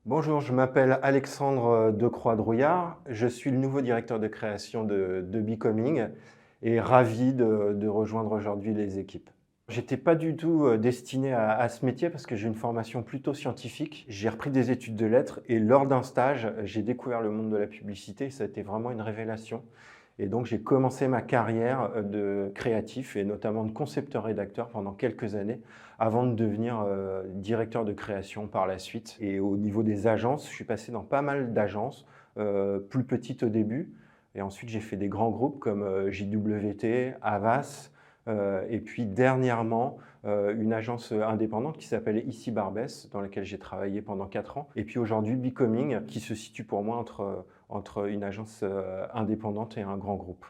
Bonjour, je m'appelle Alexandre Decroix-Drouillard. Je suis le nouveau directeur de création de Becoming et ravi de rejoindre aujourd'hui les équipes. J'étais pas du tout destiné à ce métier parce que j'ai une formation plutôt scientifique. J'ai repris des études de lettres et lors d'un stage, j'ai découvert le monde de la publicité et ça a été vraiment une révélation. Et donc j'ai commencé ma carrière de créatif et notamment de concepteur-rédacteur pendant quelques années avant de devenir directeur de création par la suite. Et au niveau des agences, je suis passé dans pas mal d'agences, plus petites au début. Et ensuite, j'ai fait des grands groupes comme JWT, Havas, et puis dernièrement, une agence indépendante qui s'appelle Ici Barbès, dans laquelle j'ai travaillé pendant 4 ans. Et puis aujourd'hui, Becoming, qui se situe pour moi entre une agence indépendante et un grand groupe.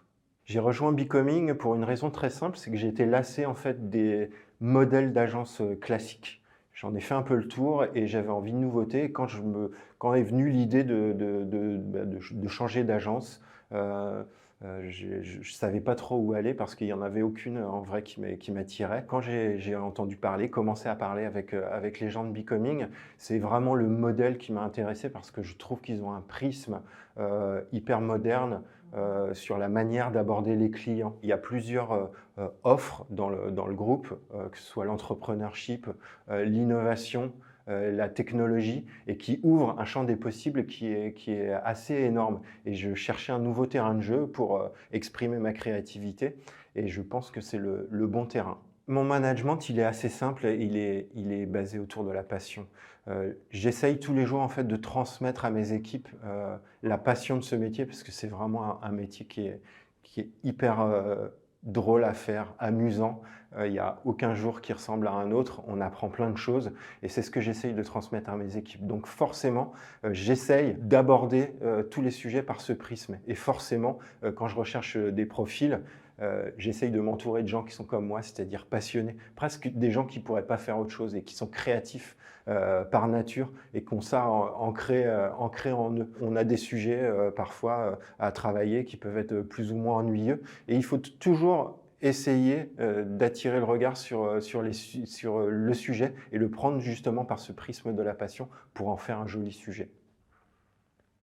J'ai rejoint Becoming pour une raison très simple, c'est que j'ai été lassé en fait des modèles d'agence classiques. J'en ai fait un peu le tour et j'avais envie de nouveautés. Et quand est venue l'idée de changer d'agence, je ne savais pas trop où aller parce qu'il n'y en avait aucune en vrai qui m'attirait. Quand j'ai entendu parler, commencé à parler avec les gens de Becoming, c'est vraiment le modèle qui m'a intéressé parce que je trouve qu'ils ont un prisme hyper moderne sur la manière d'aborder les clients. Il y a plusieurs offres dans le groupe, que ce soit l'entrepreneurship, l'innovation, la technologie, et qui ouvre un champ des possibles qui est assez énorme. Et je cherchais un nouveau terrain de jeu pour exprimer ma créativité, et je pense que c'est le bon terrain. Mon management, il est assez simple, il est basé autour de la passion. J'essaye tous les jours en fait de transmettre à mes équipes la passion de ce métier parce que c'est vraiment un métier qui est hyper drôle à faire, amusant. Il n'y a aucun jour qui ressemble à un autre. On apprend plein de choses et c'est ce que j'essaye de transmettre à mes équipes. Donc forcément, j'essaye d'aborder tous les sujets par ce prisme. Et forcément, quand je recherche des profils, j'essaye de m'entourer de gens qui sont comme moi, c'est-à-dire passionnés, presque des gens qui ne pourraient pas faire autre chose et qui sont créatifs par nature et qui ont ça ancré en eux. On a des sujets parfois à travailler qui peuvent être plus ou moins ennuyeux et il faut toujours essayer d'attirer le regard sur le sujet et le prendre justement par ce prisme de la passion pour en faire un joli sujet.